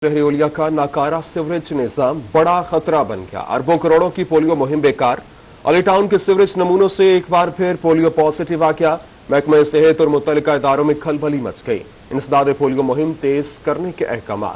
शहरी ओलिया का नाकारा सीवरेज निजाम बड़ा खतरा बन गया। अरबों करोड़ों की पोलियो मुहिम बेकार। अली टाउन के सीवरेज नमूनों से एक बार फिर पोलियो पॉजिटिव आ गया। महकमे सेहत और मुत्तलिका इदारों में खलबली मच गई। इंसदाद पोलियो मुहिम तेज करने के अहकाम।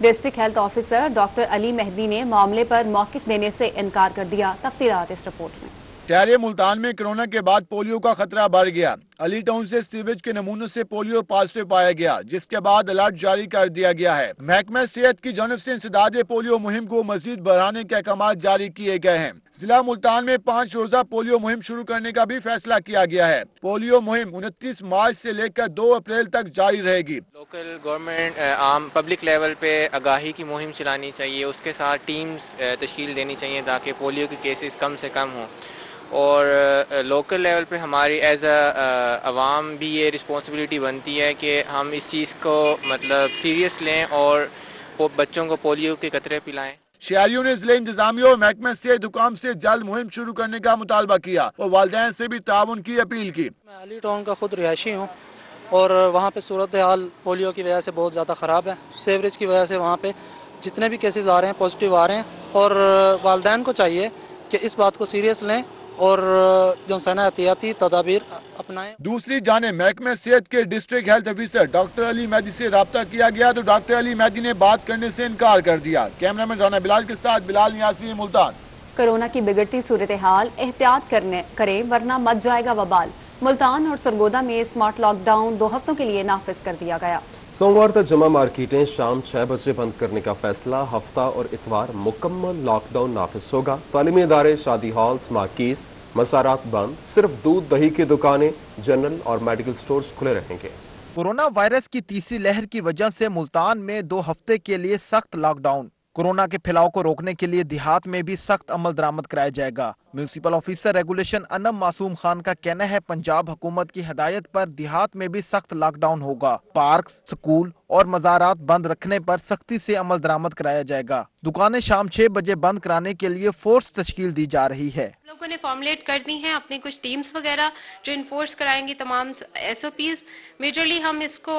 District health officer doctor Ali Mehdi ने मामले पर मौक़िफ़ देने से इनकार कर दिया। तफसीलात इस रिपोर्ट में। शहर मुल्तान में कोरोना के बाद पोलियो का खतरा बढ़ गया। अली टाउन से सीवेज के नमूनों से पोलियो पॉजिटिव पाया गया, जिसके बाद अलर्ट जारी कर दिया गया है। महकमा सेहत की जानिब से इंसदाद पोलियो मुहिम को मजीद बढ़ाने के अहकाम जारी किए गए हैं। जिला मुल्तान में 5 रोजा पोलियो मुहिम शुरू करने का भी फैसला किया गया है। पोलियो मुहिम 29 मार्च से लेकर 2 अप्रैल तक जारी रहेगी। लोकल गवर्नमेंट आम पब्लिक लेवल पे आगाही की मुहिम चलानी चाहिए, उसके साथ टीम्स तश्कील देनी चाहिए ताकि पोलियो के केसेस कम से कम हों। और लोकल लेवल पे हमारी एज अवाम भी ये रिस्पॉन्सिबिलिटी बनती है कि हम इस चीज़ को मतलब सीरियस लें और बच्चों को पोलियो के कतरे पिलाएं। शहरियों ने जिले इंतजामिया और महकमे सेहत हुकाम से जल्द मुहिम शुरू करने का मुतालबा किया और वालिदैन से भी ताउन की अपील की। मैं अली टाउन का खुद रिहायशी हूँ और वहाँ पे सूरत हाल पोलियो की वजह से बहुत ज़्यादा ख़राब है। सीवरेज की वजह से वहाँ पे जितने भी केसेस आ रहे हैं पॉजिटिव आ रहे हैं और वालिदैन को चाहिए कि इस बात को सीरियस लें और जो एहतियाती तदाबीर अपनाएं। दूसरी जाने महकमे सेहत के district health officer doctor Ali Mehdi से राब्ता किया गया तो डॉक्टर अली मेहदी ने बात करने से इनकार कर दिया। कैमरामैन राना बिलाल के साथ बिलाल नियासी, मुल्तान। कोरोना की बिगड़ती सूरत हाल, एहतियात करें वरना मच जाएगा वबाल। मुल्तान और सरगोदा में स्मार्ट लॉकडाउन 2 हफ्तों के लिए नाफिज कर दिया गया। सोमवार तक जमा मार्केटें शाम 6 बजे बंद करने का फैसला। हफ्ता और इतवार मुकम्मल लॉकडाउन नाफिज होगा। तालीमी इदारे, शादी हॉल्स, मार्केज, मसारात बंद। सिर्फ दूध दही की दुकानें, जनरल और मेडिकल स्टोर्स खुले रहेंगे। कोरोना वायरस की तीसरी लहर की वजह से मुल्तान में 2 हफ्ते के लिए सख्त लॉकडाउन। कोरोना के फैलाव को रोकने के लिए देहात में भी सख्त अमल दरामद कराया जाएगा। म्यूनिसिपल ऑफिसर रेगुलेशन अनम मासूम खान का कहना है, पंजाब हुकूमत की हिदायत पर देहात में भी सख्त लॉकडाउन होगा। पार्क, स्कूल और मज़ारात बंद रखने पर सख्ती से अमल दरामद कराया जाएगा। दुकानें शाम 6 बजे बंद कराने के लिए फोर्स तश्कील दी जा रही है। लोगों ने फॉर्मुलेट कर दी हैं अपनी कुछ टीम्स वगैरह जो इन्फोर्स कराएंगी तमाम SOPs। मेजरली हम इसको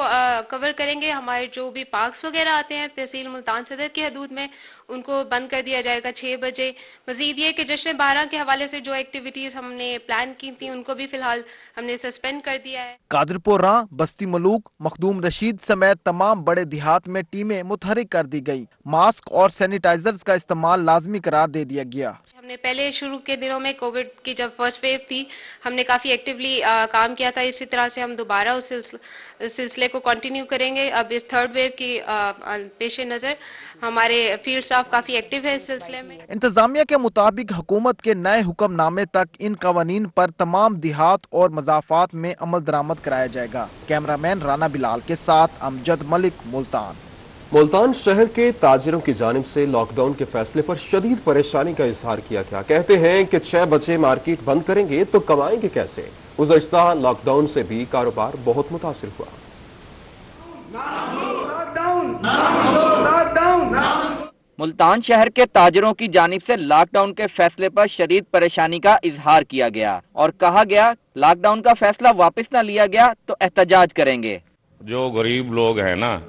कवर करेंगे। हमारे जो भी पार्क्स वगैरह आते हैं तहसील मुल्तान सदर की हदूद में, उनको बंद कर दिया जाएगा 6 बजे। मजीद ये कि जश्न 12 के हवाले से जो एक्टिविटीज हमने प्लान की थी उनको भी फिलहाल हमने सस्पेंड कर दिया है। कादरपुरा, बस्ती मलूक, मखदूम रशीद समेत तमाम बड़े देहात में टीमें मुतहरिक कर दी गई। मास्क और सैनिटाइजर्स का इस्तेमाल लाजमी करार दे दिया गया। हमने पहले शुरू के दिनों में कोविड की जब फर्स्ट वेव थी हमने काफी एक्टिवली काम किया था। इसी तरह से हम दोबारा उस सिलसिले को कंटिन्यू करेंगे। अब इस थर्ड वेव की पेश नजर हमारे फील्ड स्टाफ काफी एक्टिव है इस सिलसिले में। इंतजामिया के मुताबिक हुकूमत के नए हुक्मनामे तक इन कवानीन पर तमाम देहात और मज़ाफात में अमल दरामद कराया जाएगा। कैमरामैन राना बिलाल के साथ अमजद मलिक, मुल्तान। मुल्तान शहर के ताजिरों की जानिब से लॉकडाउन के फैसले पर शदीद परेशानी का इजहार किया गया। कहते हैं कि 6 बजे मार्केट बंद करेंगे तो कमाएंगे कैसे। गुज़श्ता लॉकडाउन से भी कारोबार बहुत मुतासिर हुआ। मुल्तान शहर के ताजिरों की जानिब से लॉकडाउन के फैसले पर शदीद परेशानी का इजहार किया गया और कहा गया लॉकडाउन का फैसला वापस न लिया गया तो एहतजाज करेंगे। जो गरीब लोग हैं ना,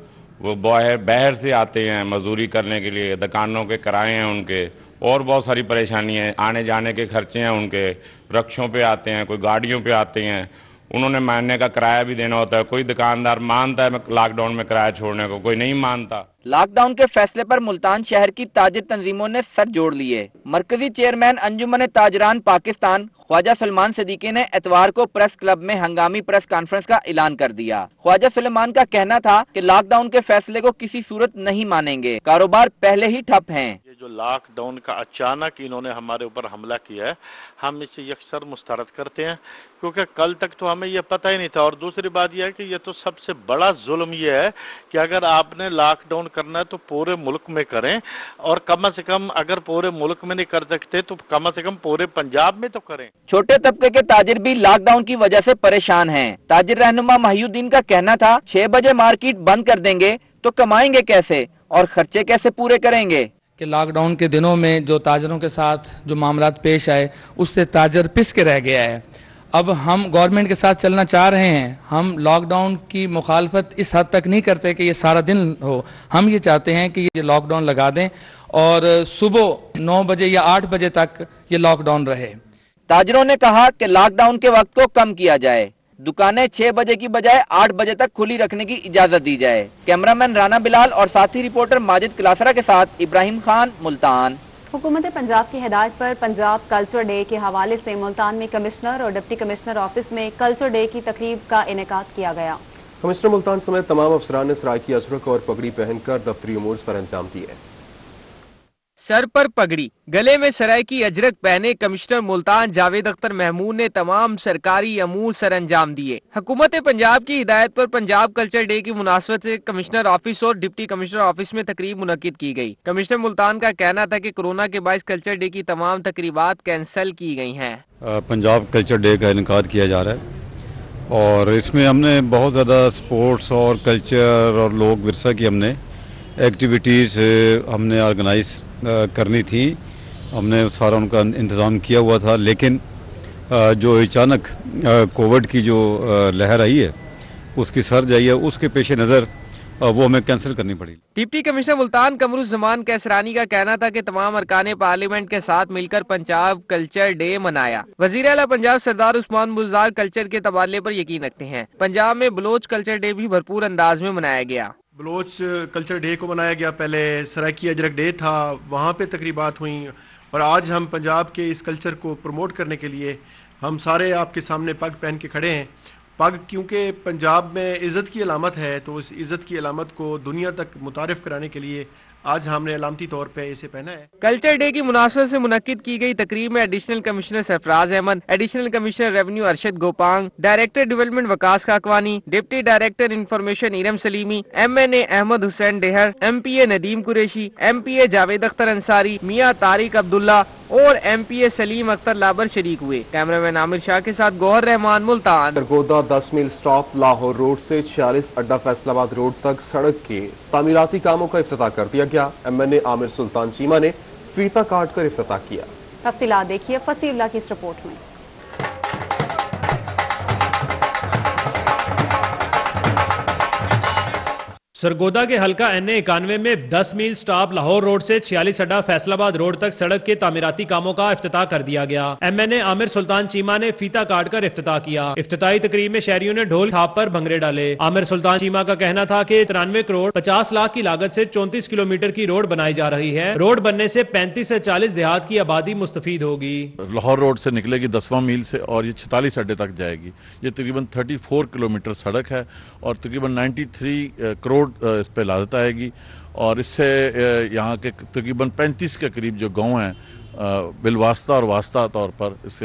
वो बाहर से आते हैं मजदूरी करने के लिए, दुकानों के किराए हैं उनके, और बहुत सारी परेशानी है, आने जाने के खर्चे हैं उनके, रिक्शों पे आते हैं, कोई गाड़ियों पे आते हैं, उन्होंने महीने का किराया भी देना होता है। कोई दुकानदार मानता है लॉकडाउन में किराया छोड़ने को, कोई नहीं मानता। लॉकडाउन के फैसले पर मुल्तान शहर की ताजिर तंजीमों ने सर जोड़ लिए। मरकजी चेयरमैन अंजुमन ताजरान पाकिस्तान ख्वाजा सलमान सदीकी ने एतवार को प्रेस क्लब में हंगामी प्रेस कॉन्फ्रेंस का ऐलान कर दिया। ख्वाजा सलमान का कहना था कि लॉकडाउन के फैसले को किसी सूरत नहीं मानेंगे, कारोबार पहले ही ठप हैं। ये जो लॉकडाउन का अचानक इन्होंने हमारे ऊपर हमला किया है, हम इसे यकसर मुस्तरद करते हैं, क्योंकि कल तक तो हमें ये पता ही नहीं था। और दूसरी बात यह है कि ये तो सबसे बड़ा जुल्म ये है कि अगर आपने लॉकडाउन करना है तो पूरे मुल्क में करें, और कम से कम अगर पूरे मुल्क में नहीं कर सकते तो कम से कम पूरे पंजाब में तो करें। छोटे तबके के ताजिर भी लॉकडाउन की वजह से परेशान हैं। ताजिर रहनुमा महिउद्दीन का कहना था 6 बजे मार्केट बंद कर देंगे तो कमाएंगे कैसे और खर्चे कैसे पूरे करेंगे। कि लॉकडाउन के दिनों में जो ताजरों के साथ जो मामलात पेश आए उससे ताजर पिस के रह गया है। اب ہم گورنمنٹ کے ساتھ چلنا چاہ رہے ہیں. ہم لاک ڈاؤن کی مخالفت اس حد تک نہیں کرتے کہ یہ سارا دن ہو. ہم یہ چاہتے ہیں کہ یہ لاک ڈاؤن لگا دیں اور صبح 9 بجے یا 8 بجے تک یہ لاک ڈاؤن رہے. تاجروں نے کہا کہ لاک ڈاؤن کے وقت کو کم کیا جائے. دکانیں 6 بجے کی بجائے 8 بجے تک کھلی رکھنے کی اجازت دی جائے. کیمرامین رانا بلال اور ساتھی رپورٹر ماجد کلاسرا کے ساتھ ابراہیم خان، ملتان. حکومت پنجاب کی ہدایت پر پنجاب کلچر ڈے کے حوالے سے ملتان میں کمشنر اور ڈپٹی کمشنر آفس میں کلچر ڈے کی تقریب کا انعقاد کیا گیا. کمشنر ملتان سمیت تمام افسران نے سرائیکی اجرک اور پگڑی پہن کر دفتری امور سر انجام دیے. سر پر پگڑی، گلے میں سرائیکی اجرک پہنے کمشنر ملتان جاوید اختر محمود نے تمام سرکاری امور سر انجام دیے. حکومت پنجاب کی ہدایت پر پنجاب کلچر ڈے کی مناسبت سے کمشنر آفس اور ڈپٹی کمشنر آفس میں تقریب منعقد کی گئی. کمشنر ملتان کا کہنا تھا کہ کورونا کے باعث کلچر ڈے کی تمام تقریبات کینسل کی گئی ہیں. پنجاب کلچر ڈے کا انعقاد کیا جا رہا ہے اور اس میں ہم نے بہت زیادہ سپورٹس اور کلچر اور لوک ورثہ کی ہم نے ایکٹیویٹیز ہم نے آرگنائز کرنی تھی. ہم نے سارا ان کا انتظام کیا ہوا تھا، لیکن جو اچانک کووڈ کی جو لہر آئی ہے، اس کی سرج آئی ہے، اس کے پیش نظر وہ ہمیں کینسل کرنی پڑی. ڈپٹی کمشنر ملتان قمر الزمان کیسرانی کا کہنا تھا کہ تمام ارکان پارلیمنٹ کے ساتھ مل کر پنجاب کلچر ڈے منایا. وزیر اعلیٰ پنجاب سردار عثمان بزدار کلچر کے تبادلے پر یقین رکھتے ہیں. پنجاب میں بلوچ کلچر ڈے بھی بھرپور انداز میں منایا گیا. بلوچ کلچر ڈے کو منایا گیا، پہلے سرائیکی اجرک ڈے تھا، وہاں پہ تقریبات ہوئیں، اور آج ہم پنجاب کے اس کلچر کو پروموٹ کرنے کے لیے ہم سارے آپ کے سامنے پگ پہن کے کھڑے ہیں. پگ کیونکہ پنجاب میں عزت کی علامت ہے، تو اس عزت کی علامت کو دنیا تک متعارف کرانے کے لیے آج ہم نے علامتی طور پہ اسے پہنا ہے. کلچر ڈے کی مناسبت سے منعقد کی گئی تقریب میں additional commissioner Sarfraz Ahmed, additional commissioner revenue Arshad Gopang, director development Vikas Kakwani, deputy director information Iram Saleemi, MNA Ahmed Hussain Dahar, MPA Nadeem Qureshi, MPA Javed Akhtar Ansari, Mian Tariq عبداللہ اور MPA سلیم اختر لابر شریک ہوئے. کیمرامین عامر شاہ کے ساتھ گوہر رحمان، ملتان. سرگودا 10 میل سٹاپ لاہور روڈ سے 46 اڈا فیصل آباد روڈ تک سڑک کے تعمیراتی کاموں کا افتتاح کر دیا گیا. MNA عامر سلطان چیمہ نے فیتا کاٹ کر افتتاح کیا. تفصیلات دیکھیے فصیح اللہ کی اس رپورٹ میں. سرگودا کے حلقہ NA 91 میں 10 میل سٹاپ لاہور روڈ سے 46 اڈا فیصل آباد روڈ تک سڑک کے تعمیراتی کاموں کا افتتاح کر دیا گیا. MNA عامر سلطان چیمہ نے فیتا کاٹ کر افتتاح کیا. افتتاحی تقریب میں شہریوں نے ڈھول تھاپ پر بھنگڑے ڈالے. عامر سلطان چیمہ کا کہنا تھا کہ 93 کروڑ 50 لاکھ کی لاگت سے 34 کلومیٹر کی روڈ بنائی جا رہی ہے. روڈ بننے سے 35 سے 40 دیہات کی آبادی مستفید ہوگی. لاہور روڈ سے نکلے گی 10واں میل سے اور یہ 46 اڈے تک جائے گی. یہ تقریباً 34 کلومیٹر سڑک ہے اور تقریباً 93 کروڑ اس پہ لاگت آئے گی، اور اس سے یہاں کے تقریباً 35 کے قریب جو گاؤں ہیں بالواسطہ اور واسطہ طور پر اس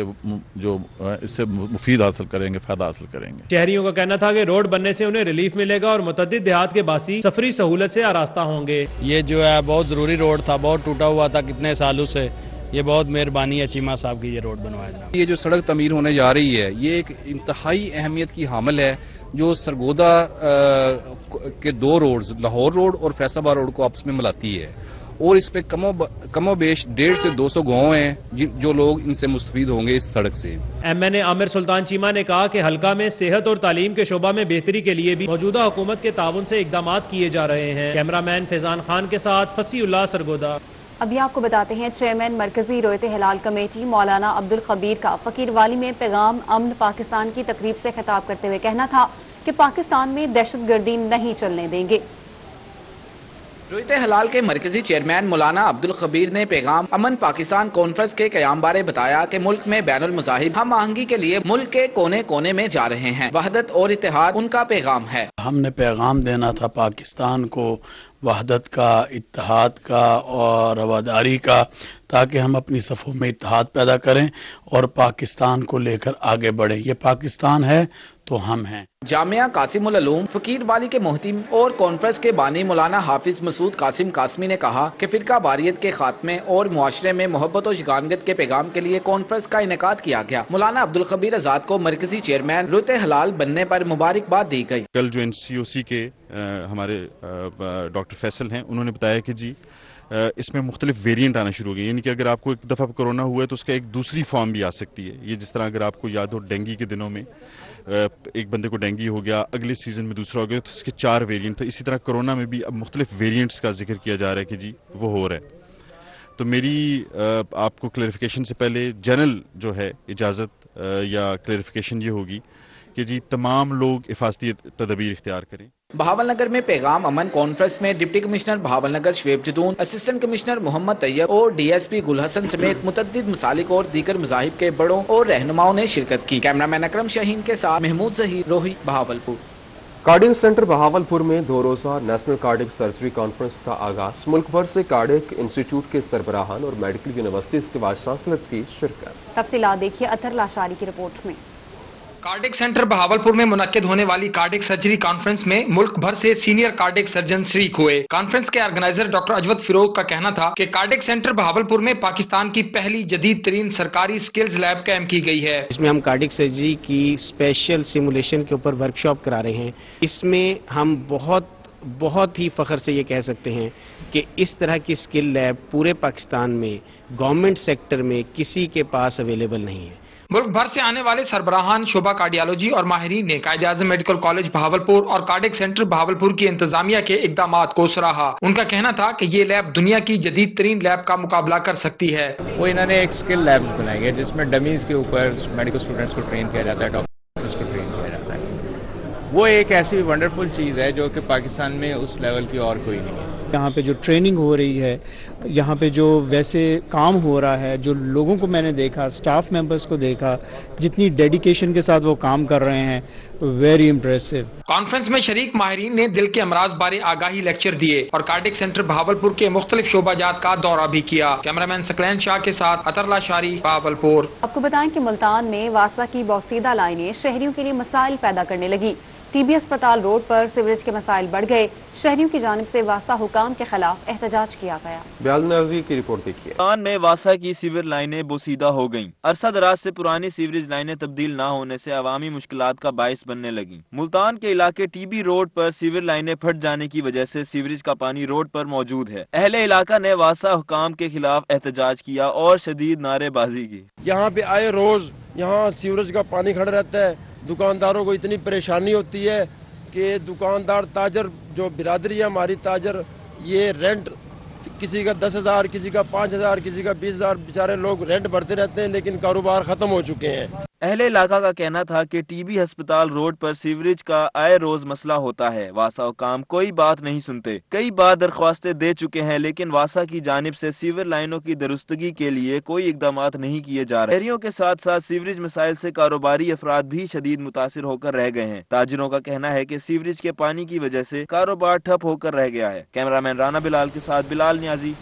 سے مفید حاصل کریں گے، فائدہ حاصل کریں گے. شہریوں کا کہنا تھا کہ روڈ بننے سے انہیں ریلیف ملے گا اور متعدد دیہات کے باسی سفری سہولت سے آراستہ ہوں گے. یہ جو ہے بہت ضروری روڈ تھا، بہت ٹوٹا ہوا تھا کتنے سالوں سے. یہ بہت مہربانی ہے چیمہ صاحب کی، یہ روڈ بنوایا جناب. یہ جو سڑک تعمیر ہونے جا رہی ہے یہ ایک انتہائی اہمیت کی حامل ہے، جو سرگودا کے 2 روڈز لاہور روڈ اور فیصل آباد روڈ کو آپس میں ملاتی ہے، اور اس پہ کم و بیش 150 سے 200 گاؤں ہیں جو لوگ ان سے مستفید ہوں گے اس سڑک سے. MNA عامر سلطان چیمہ نے کہا کہ حلقہ میں صحت اور تعلیم کے شعبہ میں بہتری کے لیے بھی موجودہ حکومت کے تعاون سے اقدامات کیے جا رہے ہیں. کیمرامین فیضان خان کے ساتھ فصیح اللہ، سرگودا. ابھی آپ کو بتاتے ہیں چیئرمین مرکزی رویت ہلال کمیٹی مولانا عبدالخبیر کا فقیر والی میں پیغام امن پاکستان کی تقریب سے خطاب کرتے ہوئے کہنا تھا کہ پاکستان میں دہشت گردی نہیں چلنے دیں گے. رویت ہلال کے مرکزی چیئرمین مولانا عبدالخبیر نے پیغام امن پاکستان کانفرنس کے قیام بارے بتایا کہ ملک میں بین المذاہب ہم آہنگی کے لیے ملک کے کونے کونے میں جا رہے ہیں. وحدت اور اتحاد ان کا پیغام ہے. ہم نے پیغام دینا تھا پاکستان کو وحدت کا، اتحاد کا اور رواداری کا، تاکہ ہم اپنی صفوں میں اتحاد پیدا کریں اور پاکستان کو لے کر آگے بڑھیں. یہ پاکستان ہے تو ہم ہیں. जामिया कासिमुल उलूम फकीर वाली के मोहतिम और कॉन्फ्रेंस के बानी मौलाना हाफिज मसूद कासिम कासमी ने कहा कि फिरका वारियत के खात्मे और मुआशरे में मोहब्बत और यगानगत के पैगाम के लिए कॉन्फ्रेंस का इनेकाद किया गया। मौलाना अब्दुल खबीर आजाद को मरकजी चेयरमैन रोते हलाल बनने पर मुबारकबाद दी गई। कल जो NCOC के हमारे डॉक्टर फैसल हैं, उन्होंने बताया कि जी इसमें मुख्तलिफ वेरिएंट आना शुरू हो गए, यानी कि अगर आपको एक दफ़ा कोरोना हुआ है तो उसका एक दूसरी फॉर्म भी आ सकती है। ये जिस तरह अगर आपको याद हो डेंगू के दिनों में एक बंदे को डेंगू हो गया, अगले सीजन में दूसरा हो गया, तो इसके 4 वेरिएंट थे। इसी तरह कोरोना में भी अब मुख्तलिफ वेरिएंट्स का जिक्र किया जा रहा है कि जी वो हो रहा है। तो मेरी आपको क्लैरिफिकेशन से पहले जनरल जो है इजाज़त या क्लैरिफिकेशन ये होगी कि जी तमाम लोग हिफाजती तदबीर इख्तियार करें। बहावलनगर में पैगाम अमन कॉन्फ्रेंस में deputy commissioner Bahawalnagar Shoaib Jadoon, assistant commissioner Mohammad Tayyab और DSP गुल हसन समेत मुतअद्दिद मसालिक और दीगर मज़ाहिब के बड़ों और रहनुमाओं ने शिरकत की। कैमरामैन अकरम शाहीन के साथ महमूद ज़हीर, रोही, बहावलपुर। कार्डियक सेंटर बहावलपुर में 2 रोज़ा नेशनल कार्डियक सर्जरी कॉन्फ्रेंस का आगाज। मुल्क भर से कार्डियक इंस्टीट्यूट के सरबराहान और मेडिकल यूनिवर्सिटीज के वाइस चांसलर्स की शिरकत। तफसीलात देखिए अतर लाशारी की रिपोर्ट में। कार्डियक सेंटर बहावलपुर में मुनक्किद होने वाली कार्डियक सर्जरी कॉन्फ्रेंस में मुल्क भर से सीनियर कार्डियक सर्जन शरीक हुए। कॉन्फ्रेंस के ऑर्गेनाइजर डॉक्टर अजवत फिरोग का कहना था कि कार्डियक सेंटर बहावलपुर में पाकिस्तान की पहली जदीद तरीन सरकारी स्किल्स लैब कायम की गई है। इसमें हम कार्डियक सर्जरी की स्पेशल सिमुलेशन के ऊपर वर्कशॉप करा रहे हैं। इसमें हम बहुत ही फख्र से ये कह सकते हैं कि इस तरह की स्किल लैब पूरे पाकिस्तान में गवर्नमेंट सेक्टर में किसी के पास अवेलेबल नहीं है। मुल्क भर से आने वाले सरबराहान शोबा कार्डियोलॉजी और माहिरीन ने कायदे आज़म मेडिकल कॉलेज बहावलपुर और कार्डियक सेंटर बहावलपुर की इंतजामिया के इकदामात को सराहा। उनका कहना था कि ये लैब दुनिया की जदीद तरीन लैब का मुकाबला कर सकती है। वो इन्होंने एक स्किल लैब बनाई है जिसमें डमीज के ऊपर मेडिकल स्टूडेंट्स को ट्रेन किया जाता है, डॉक्टर्स को ट्रेन किया जाता है। वो एक ऐसी वंडरफुल चीज़ है जो कि पाकिस्तान में उस लेवल की और कोई नहीं है। यहाँ पे जो ट्रेनिंग हो रही है, यहाँ पे जो वैसे काम हो रहा है, जो लोगों को मैंने देखा, स्टाफ मेंबर्स को देखा, जितनी डेडिकेशन के साथ वो काम कर रहे हैं, वेरी इंप्रेसिव। कॉन्फ्रेंस में शरीक माहिरीन ने दिल के अमराज बारे आगाही लेक्चर दिए और कार्डियक सेंटर बहावलपुर के मुख्तलिफ शोबाजात का दौरा भी किया। कैमरामैन सकलैन शाह के साथ अतरला शारी, बहावलपुर। आपको बताएं कि मुल्तान में वासा की बौसीदा लाइनें शहरियों के लिए मसाइल पैदा करने लगी। TB अस्पताल रोड पर सीवरेज के मसाइल बढ़ गए। शहरियों की जानिब से वासा हुकाम के खिलाफ एहतजाज किया गया। ब्याल नज़ीर की रिपोर्ट देखिए। मुल्तान में वासा की सीवर लाइनें बोसीदा हो गईं। अरसा दराज से पुरानी सीवरेज लाइनें तब्दील न होने से अवामी मुश्किलात का बाइस बनने लगी। मुल्तान के इलाके TB रोड पर सीवर लाइनें फट जाने की वजह से सीवरेज का पानी रोड पर मौजूद है। अहले इलाका ने वासा हुकाम के खिलाफ एहतजाज किया और शदीद नारेबाजी की। यहाँ पे आए रोज यहाँ सीवरेज का पानी खड़ा रहता है। दुकानदारों को इतनी परेशानी होती है कि दुकानदार ताजर जो बिरादरी है हमारी ताजर, ये रेंट किसी का 10,000, किसी का 5,000, किसी का 20,000 बेचारे लोग रेंट भरते रहते हैं, लेकिन कारोबार खत्म हो चुके हैं। अहले इलाका का कहना था कि TB अस्पताल रोड पर सीवरेज का आए रोज मसला होता है। वासा हुकाम कोई बात नहीं सुनते। कई बार दरख्वास्तें दे चुके हैं, लेकिन वासा की जानिब से सीवर लाइनों की दुरुस्तगी के लिए कोई इकदामात नहीं किए जा रहे। शहरियों के साथ साथ सीवरेज मसाइल से कारोबारी अफराद भी शदीद मुतासिर होकर रह गए हैं। ताजिरों का कहना है कि सीवरेज के पानी की वजह से कारोबार ठप होकर रह गया है। कैमरामैन राना बिलाल के साथ बिलाल नियाजी,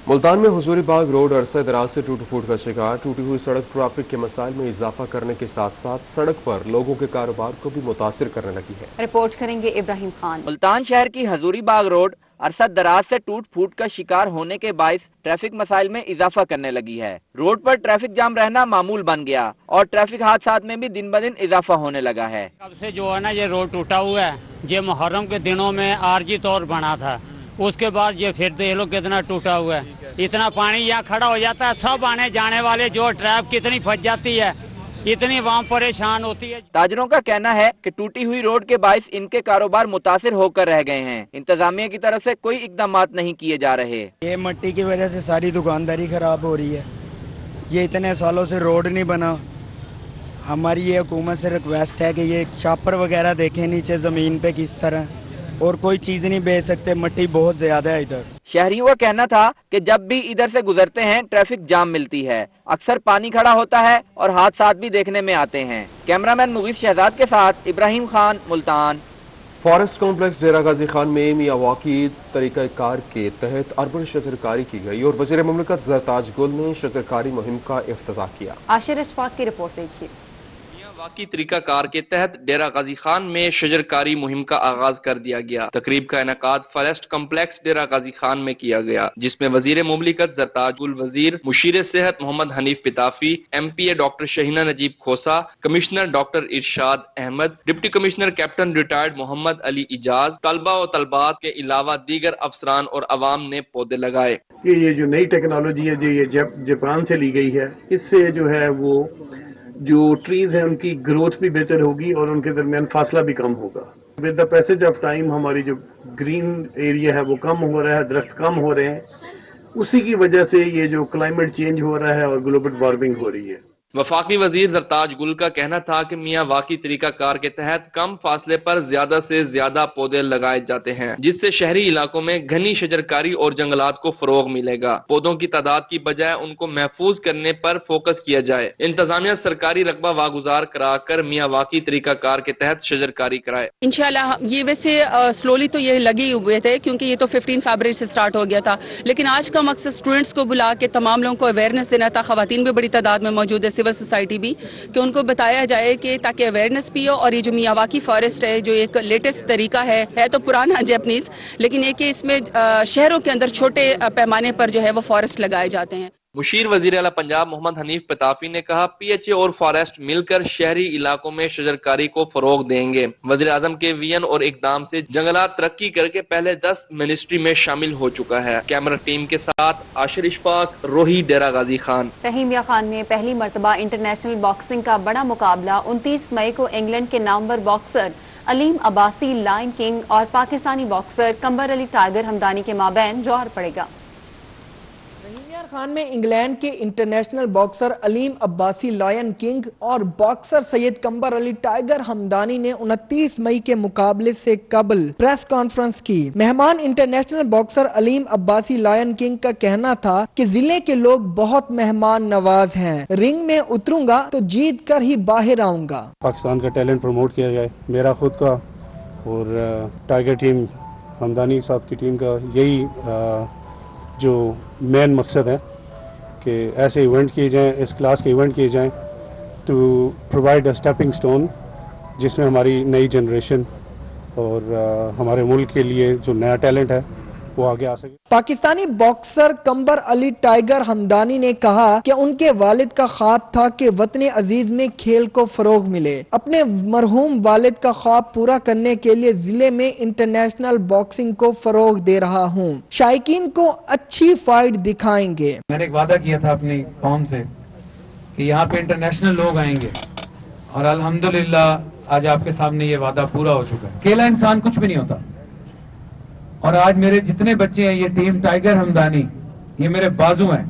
मुल्तान में हुजूरी बाग रोड अरसे दराज से टूट फूट का शिकार। टूटी हुई सड़क ट्रैफिक के मसाइल में इजाफा करने के साथ साथ सड़क पर लोगों के कारोबार को भी मुतासिर करने लगी है। रिपोर्ट करेंगे इब्राहिम खान। मुल्तान शहर की हजूरी बाग रोड अरसद दराज से टूट फूट का शिकार होने के बायस ट्रैफिक मसाइल में इजाफा करने लगी है। रोड पर ट्रैफिक जाम रहना मामूल बन गया और ट्रैफिक हादसात में भी दिन ब दिन इजाफा होने लगा है। कब से जो है ना ये रोड टूटा हुआ है, ये मुहर्रम के दिनों में आरजी तौर बना था, उसके बाद ये फिर देख लो कितना टूटा हुआ है। इतना पानी यहाँ खड़ा हो जाता है, सब आने जाने वाले जो ट्रैफिक कितनी फंस जाती है, इतनी वहाँ परेशान होती है। ताजरों का कहना है कि टूटी हुई रोड के बायस इनके कारोबार मुतासिर होकर रह गए हैं। इंतजामिया की तरफ से कोई इकदामात नहीं किए जा रहे। ये मिट्टी की वजह से सारी दुकानदारी खराब हो रही है। ये इतने सालों से रोड नहीं बना। हमारी ये हुकूमत से रिक्वेस्ट है कि ये छापर वगैरह देखें नीचे जमीन पे किस तरह, और कोई चीज नहीं बेच सकते, मिट्टी बहुत ज्यादा है इधर। शहरियों का कहना था कि जब भी इधर से गुजरते हैं ट्रैफिक जाम मिलती है, अक्सर पानी खड़ा होता है और हादसात भी देखने में आते हैं। कैमरामैन मुगीस शहजाद के साथ इब्राहिम खान, मुल्तान। फॉरेस्ट कॉम्प्लेक्स डेरा गाजी खान में मियां वाकी तरीक़ाकार के तहत अर्बन शजरकारी की गई और वज़ीर मुमलिकत ज़रताज गुल ने शजरकारी मुहिम का इफ्तिताह किया। आशिर इशफाक की रिपोर्ट देखिए। मियावाकी तरीका कार के तहत डेरा गाजी खान में शजरकारी मुहिम का आगाज कर दिया गया। तकरीब का इनेकाद फॉरेस्ट कम्प्लेक्स डेरा गाजी खान में किया गया, जिसमें वजीर मुमलिकत जरताज गुल वजीर, मुशीर सेहत Mohammad Hanif Pitafi, MPA doctor Shahina Najeeb Khosa, commissioner doctor Irshad Ahmed, deputy commissioner captain retired Mohammad Ali Ijaz, तलबा और तलबात के अलावा दीगर अफसरान और अवाम ने पौधे लगाए। ये जो नई टेक्नोलॉजी है जो ये जापान से ली गई है, इससे जो है वो जो ट्रीज हैं उनकी ग्रोथ भी बेहतर होगी और उनके दरमियान फासला भी कम होगा। With the passage of time हमारी जो ग्रीन एरिया है वो कम हो रहा है, दरख्त कम हो रहे हैं, उसी की वजह से ये जो क्लाइमेट चेंज हो रहा है और ग्लोबल वार्मिंग हो रही है। वफाकी वजीर जरताज गुल का कहना था कि मियावाकी तरीका कार के तहत कम फासले पर ज्यादा से ज्यादा पौधे लगाए जाते हैं, जिससे शहरी इलाकों में घनी शजरकारी और जंगलात को फरोग मिलेगा। पौधों की तादाद की बजाय उनको महफूज करने पर फोकस किया जाए। इंतजामिया सरकारी रकबा वागुजार कराकर मियावाकी तरीका कार के तहत शजरकारी कराए। इंशाल्लाह ये वैसे स्लोली तो ये लगे हुए थे क्योंकि ये तो 15 फरवरी से स्टार्ट हो गया था, लेकिन आज का मकसद स्टूडेंट्स को बुला के तमाम लोगों को अवेयरनेस देना था। खवातीन भी बड़ी तादाद में मौजूद है, सिविल सोसाइटी भी, कि उनको बताया जाए कि ताकि अवेयरनेस भी हो। और ये जो मियावाकी फॉरेस्ट है जो एक लेटेस्ट तरीका है तो पुराना जापानीज, लेकिन ये कि इसमें शहरों के अंदर छोटे पैमाने पर जो है वो फॉरेस्ट लगाए जाते हैं। मुशीर वजीर आला पंजाब मोहम्मद हनीफ पिताफी ने कहा, PHA और फॉरेस्ट मिलकर शहरी इलाकों में शजरकारी को फरोग देंगे। वजीर आजम के विजन और इकदाम से जंगलात तरक्की करके पहले 10 मिनिस्ट्री में शामिल हो चुका है। कैमरा टीम के साथ आशिर इशफाक, रोही, डेरा गाजी खान। रहीमिया खान में पहली मरतबा इंटरनेशनल बॉक्सिंग का बड़ा मुकाबला 29 मई को इंग्लैंड के नामवर boxer Aleem Abbasi Lion King और पाकिस्तानी बॉक्सर कंबर अली टाइगर हमदानी के माबैन जौहर पड़ेगा। रहीमिया खान में इंग्लैंड के international boxer Aleem Abbasi Lion King और बॉक्सर सैयद कंबर अली टाइगर हमदानी ने 29 मई के मुकाबले से कबल प्रेस कॉन्फ्रेंस की। मेहमान international boxer Aleem Abbasi Lion King का कहना था कि जिले के लोग बहुत मेहमान नवाज हैं, रिंग में उतरूंगा तो जीत कर ही बाहर आऊंगा। पाकिस्तान का टैलेंट प्रमोट किया जाए, मेरा खुद का और टाइगर टीम हमदानी साहब की टीम का यही जो मेन मकसद है कि ऐसे इवेंट किए जाएं, इस क्लास के इवेंट किए जाएं to provide a stepping stone जिसमें हमारी नई जनरेशन और हमारे मुल्क के लिए जो नया टैलेंट है वो आगे आ सके। पाकिस्तानी बॉक्सर कंबर अली टाइगर हमदानी ने कहा कि उनके वालिद का ख्वाब था कि वतन अजीज में खेल को फरोग मिले। अपने मरहूम वालिद का ख्वाब पूरा करने के लिए जिले में इंटरनेशनल बॉक्सिंग को फरोग दे रहा हूं। शायकीन को अच्छी फाइट दिखाएंगे। मैंने एक वादा किया था अपनी कौम से कि यहाँ पे इंटरनेशनल लोग आएंगे और अल्हम्दुलिल्लाह आज आपके सामने ये वादा पूरा हो चुका है। अकेला इंसान कुछ भी नहीं होता और आज मेरे जितने बच्चे हैं, ये टीम टाइगर हमदानी, ये मेरे बाजू हैं।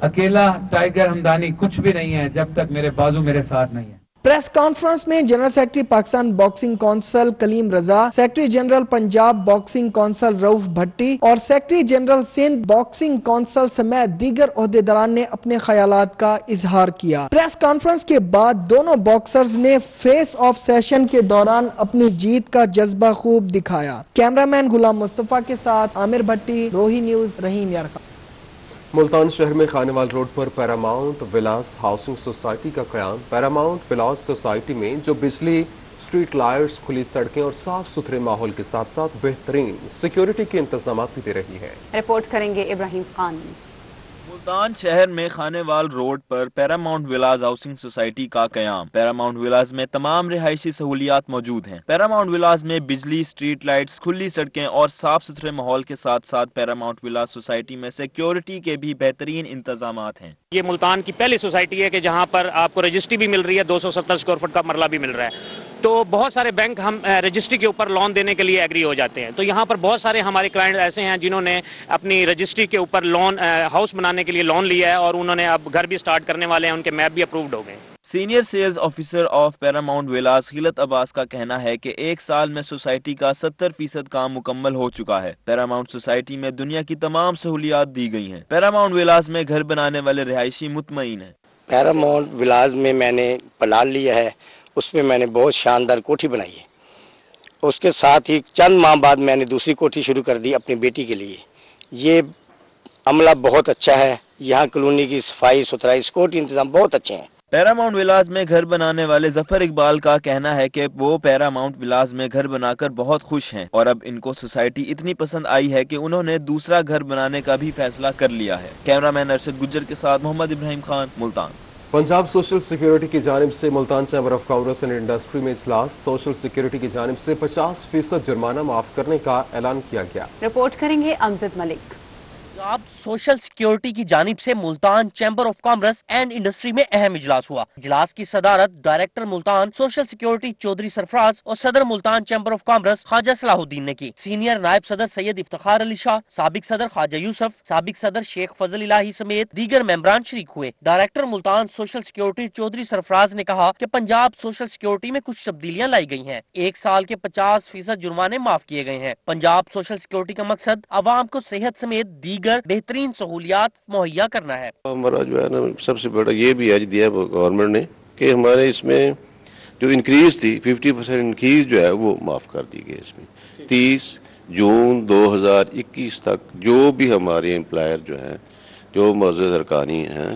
अकेला टाइगर हमदानी कुछ भी नहीं है जब तक मेरे बाजू मेरे साथ नहीं है। प्रेस कॉन्फ्रेंस में general secretary Pakistan boxing council Kaleem Raza, secretary general Punjab boxing council Rauf Bhatti और secretary general Sindh boxing council समेत दीगर ओहदेदारान ने अपने ख्यालात का इजहार किया। प्रेस कॉन्फ्रेंस के बाद दोनों बॉक्सर्स ने फेस ऑफ सेशन के दौरान अपनी जीत का जज्बा खूब दिखाया। कैमरामैन गुलाम मुस्तफा के साथ आमिर भट्टी, रोही न्यूज, रहीमिया खान। मुल्तान शहर में खानेवाल रोड पर पैरामाउंट विलास हाउसिंग सोसाइटी का क़याम। पैरामाउंट विलास सोसाइटी में जो बिजली, स्ट्रीट लाइट्स, खुली सड़कें और साफ सुथरे माहौल के साथ साथ बेहतरीन सिक्योरिटी के इंतजाम भी दे रही है। रिपोर्ट करेंगे इब्राहिम खान। मुल्तान शहर में खानेवाल रोड पर पैरामाउंट विलास हाउसिंग सोसाइटी का क़याम। पैरामाउंट विलास में तमाम रिहायशी सहूलियात मौजूद हैं। पैरामाउंट विलास में बिजली, स्ट्रीट लाइट्स, खुली सड़कें और साफ सुथरे माहौल के साथ साथ पैरामाउंट विलास सोसाइटी में सिक्योरिटी के भी बेहतरीन इंतजामात हैं। ये मुल्तान की पहली सोसाइटी है कि जहां पर आपको रजिस्ट्री भी मिल रही है, 270 स्क्वायर फुट का मरला भी मिल रहा है। तो बहुत सारे बैंक हम रजिस्ट्री के ऊपर लोन देने के लिए एग्री हो जाते हैं। तो यहाँ पर बहुत सारे हमारे क्लाइंट ऐसे हैं जिन्होंने अपनी रजिस्ट्री के ऊपर लोन, हाउस बनाने के लिए लोन लिया है और उन्होंने अब घर भी स्टार्ट करने वाले हैं, उनके मैप भी अप्रूव्ड हो गए। Senior sales officer of Paramount Villas Khilat Abbas का कहना है कि एक साल में सोसाइटी का 70% काम मुकम्मल हो चुका है। पैरामाउंट सोसाइटी में दुनिया की तमाम सहूलियात दी गई हैं। पैरामाउंट विलास में घर बनाने वाले रिहायशी मुतमईन हैं। पैरामाउंट विलास में मैंने प्लाट लिया है, उसमें मैंने बहुत शानदार कोठी बनाई है। उसके साथ ही चंद माह बाद मैंने दूसरी कोठी शुरू कर दी अपनी बेटी के लिए। ये अमला बहुत अच्छा है, यहाँ कॉलोनी की सफाई सुथराई, सिक्योरिटी इंतजाम बहुत अच्छे हैं। पैरामाउंट विलास में घर बनाने वाले जफर इकबाल का कहना है कि वो पैरामाउंट विलास में घर बनाकर बहुत खुश हैं और अब इनको सोसाइटी इतनी पसंद आई है कि उन्होंने दूसरा घर बनाने का भी फैसला कर लिया है। कैमरामैन अरशद गुज्जर के साथ मोहम्मद इब्राहिम खान, मुल्तान। पंजाब सोशल सिक्योरिटी की जानिब से Multan chamber of commerce and industry में इजलास, सोशल सिक्योरिटी की जानिब से 50% जुर्माना माफ करने का ऐलान किया गया। रिपोर्ट करेंगे अमजद मलिक। पंजाब सोशल सिक्योरिटी की जानिब से Multan chamber of commerce and industry में अहम इजलास हुआ। इजलास की सदारत director Multan social security Chaudhry Sarfraz और सदर Multan chamber of commerce Khawaja Salahuddin ने की। सीनियर नायब सदर सैयद इफ्तिखार अली शाह, साबिक सदर ख्वाजा यूसुफ, साबिक सदर शेख फजल इलाही समेत दीगर मेंबरान शरीक हुए। Director Multan social security Chaudhry Sarfraz ने कहा कि पंजाब सोशल सिक्योरिटी में कुछ तब्दीलियां लाई गई हैं। 1 साल के 50% जुर्माने माफ किए गए हैं। पंजाब सोशल सिक्योरिटी का मकसद आवाम को सेहत समेत दीगर बेहतरीन सहूलियात मुहैया करना है। हमारा जो है ना सबसे बड़ा ये भी आज दिया गवर्नमेंट ने कि हमारे इसमें जो इंक्रीज थी 50% इंक्रीज जो है वो माफ कर दी गई। इसमें 30 जून 2021 तक जो भी हमारे एम्प्लॉयर जो हैं, जो मौजूद सरकारी हैं,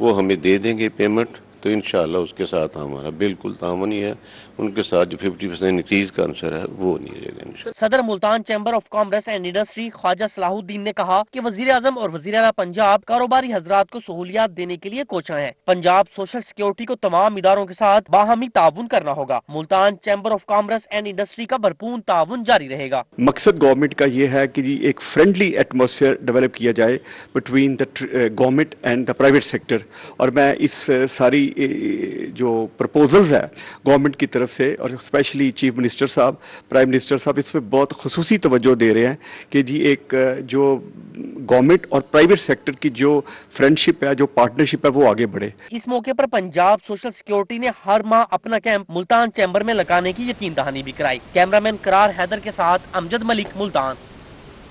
वो हमें दे देंगे पेमेंट। तो इंशाल्लाह उसके साथ हमारा बिल्कुल तामन ही है। उनके साथ जो 50% इंक्रीज का आंसर है वो नहीं रहेगा। सदर Multan chamber of commerce and industry Khawaja Salahuddin ने कहा कि वजीर आजम और वजीर आला पंजाब कारोबारी हजरात को सहूलियात देने के लिए कोचा है। पंजाब सोशल सिक्योरिटी को तमाम इदारों के साथ बाहमी ताउन करना होगा। Multan chamber of commerce and industry का भरपूर ताउन जारी रहेगा। मकसद गवर्नमेंट का ये है कि जी एक फ्रेंडली एटमॉस्फेयर डेवलप किया जाए between the government and the private sector. और मैं इस सारी जो प्रपोजल्स है गवर्नमेंट की तरफ से और स्पेशली चीफ मिनिस्टर साहब, प्राइम मिनिस्टर साहब इस पर बहुत खुसूसी तवज्जो दे रहे हैं कि जी एक जो गवर्नमेंट और प्राइवेट सेक्टर की जो फ्रेंडशिप है, जो पार्टनरशिप है, वो आगे बढ़े। इस मौके पर पंजाब सोशल सिक्योरिटी ने हर माह अपना कैंप मुल्तान चैम्बर में लगाने की यकीन दहानी भी कराई। कैमरामैन करार हैदर के साथ अमजद मलिक, मुल्तान।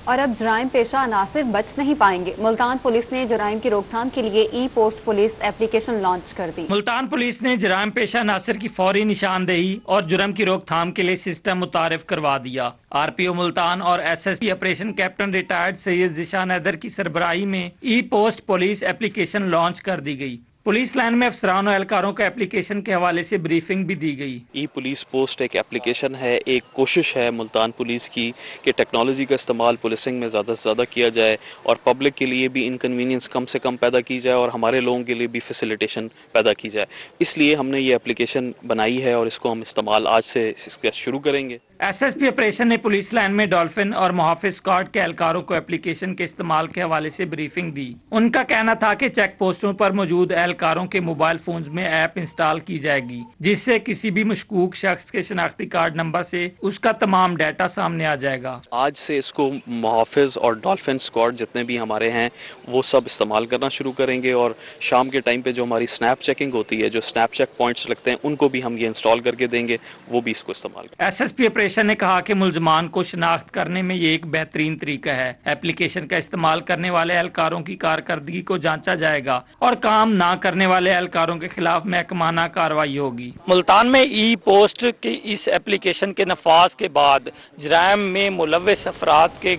और अब जराइम पेशा अनासिर बच नहीं पाएंगे। मुल्तान पुलिस ने जराइम की रोकथाम के लिए ई पोस्ट पुलिस एप्लीकेशन लॉन्च कर दी। मुल्तान पुलिस ने जराइम पेशा अनासिर की फौरी निशानदेही और जुर्म की रोकथाम के लिए सिस्टम मुतारिफ करवा दिया। आरपीओ मुल्तान और SSP operation captain retired Syed Zeeshan Haider की सरबराही में E post police application launch कर दी गई। पुलिस लाइन में अफसरान और एहलकारों को एप्लीकेशन के हवाले से ब्रीफिंग भी दी गई। ई पुलिस पोस्ट एक एप्लीकेशन है, एक कोशिश है मुल्तान पुलिस की कि टेक्नोलॉजी का इस्तेमाल पुलिसिंग में ज़्यादा से ज़्यादा किया जाए और पब्लिक के लिए भी इनकन्वीनियंस कम से कम पैदा की जाए और हमारे लोगों के लिए भी फैसिलिटेशन पैदा की जाए। इसलिए हमने ये एप्लीकेशन बनाई है और इसको हम इस्तेमाल आज से इसका शुरू करेंगे। एसएसपी ऑपरेशन ने पुलिस लाइन में डॉल्फिन और मुहाफिज स्क्वाड के एहलकारों को एप्लीकेशन के इस्तेमाल के हवाले से ब्रीफिंग दी। उनका कहना था कि चेक पोस्टों पर मौजूद एहलकारों के मोबाइल फोन्स में ऐप इंस्टॉल की जाएगी, जिससे किसी भी मशकूक शख्स के शनाख्ती कार्ड नंबर से उसका तमाम डाटा सामने आ जाएगा। आज से इसको मुहाफिज और डॉल्फिन स्क्वाड जितने भी हमारे हैं वो सब इस्तेमाल करना शुरू करेंगे और शाम के टाइम पे जो हमारी स्नैप चेकिंग होती है, जो स्नैप चेक पॉइंट्स लगते हैं, उनको भी हम ये इंस्टॉल करके देंगे, वो भी इसको इस्तेमाल करेंगे। एसएसपी ऑपरेशन ने कहा कि मुलजमान को शनाख्त करने में ये एक बेहतरीन तरीका है। एप्लीकेशन का इस्तेमाल करने वाले एहलकारों की कारकर्दगी को जांचा जाएगा और काम ना करने वाले एहलकारों के खिलाफ महकमाना कार्रवाई होगी। मुल्तान में ई पोस्ट की इस एप्लीकेशन के नफाज के बाद जराइम में मुलव्वस अफराद के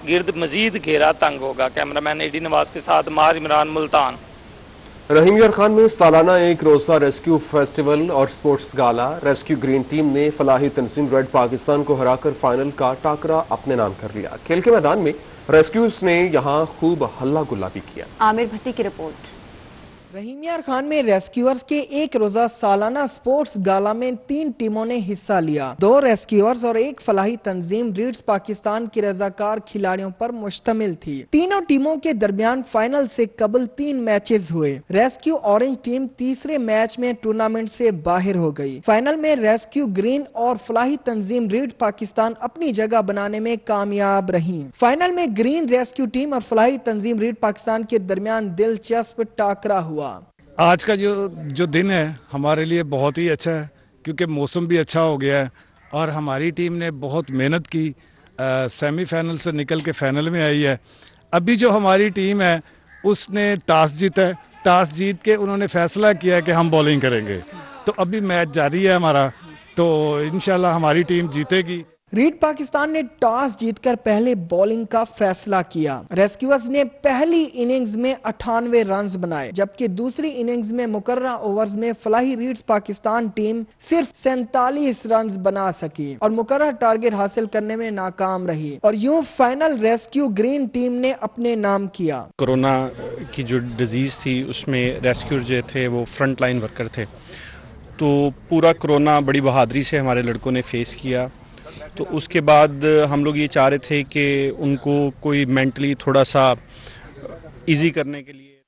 गिर्द मजीद घेरा तंग होगा। कैमरामैन एडी नवाज के साथ मार इमरान, मुल्तान। रहीम यार खान में सालाना एक रोजा रेस्क्यू फेस्टिवल और स्पोर्ट्स गाला। रेस्क्यू ग्रीन टीम ने फलाही तंजीम रेड पाकिस्तान को हराकर फाइनल का टाकरा अपने नाम कर लिया। खेल के मैदान में रेस्क्यूज ने यहां खूब हल्ला गुल्ला भी किया। आमिर भट्टी की रिपोर्ट। रहीम यार खान में रेस्क्यूअर्स के एक रोजा सालाना स्पोर्ट्स गाला में 3 टीमों ने हिस्सा लिया। 2 रेस्क्यूअर्स और एक फलाही तंजीम रीड्स पाकिस्तान की रजाकार खिलाड़ियों पर मुश्तमिल थी। तीनों टीमों के दरमियान फाइनल से कबल 3 मैचेस हुए। रेस्क्यू ऑरेंज टीम तीसरे मैच में टूर्नामेंट से बाहर हो गई। फाइनल में रेस्क्यू ग्रीन और फलाही तंजीम रीड पाकिस्तान अपनी जगह बनाने में कामयाब रही। फाइनल में ग्रीन रेस्क्यू टीम और फलाही तंजीम रीड पाकिस्तान के दरमियान दिलचस्प टाकरा हुआ। आज का जो दिन है हमारे लिए बहुत ही अच्छा है क्योंकि मौसम भी अच्छा हो गया है और हमारी टीम ने बहुत मेहनत की, सेमीफाइनल से निकल के फाइनल में आई है। अभी जो हमारी टीम है उसने टॉस जीता है, टॉस जीत के उन्होंने फैसला किया है कि हम बॉलिंग करेंगे। तो अभी मैच जारी है हमारा, तो इंशाल्लाह हमारी टीम जीतेगी। रीड पाकिस्तान ने टॉस जीतकर पहले बॉलिंग का फैसला किया। रेस्क्यूअर्स ने पहली इनिंग्स में 98 रन्स बनाए, जबकि दूसरी इनिंग्स में मुकर्ररा ओवर्स में फलाही रीड्स पाकिस्तान टीम सिर्फ 47 रन्स बना सकी और मुकर्रर टारगेट हासिल करने में नाकाम रही और यूं फाइनल रेस्क्यू ग्रीन टीम ने अपने नाम किया। कोरोना की जो डिजीज थी उसमें रेस्क्यूअर जो थे वो फ्रंट लाइन वर्कर थे, तो पूरा कोरोना बड़ी बहादुरी से हमारे लड़कों ने फेस किया। तो उसके बाद हम लोग ये चाह रहे थे कि उनको कोई मेंटली थोड़ा सा इजी करने के लिए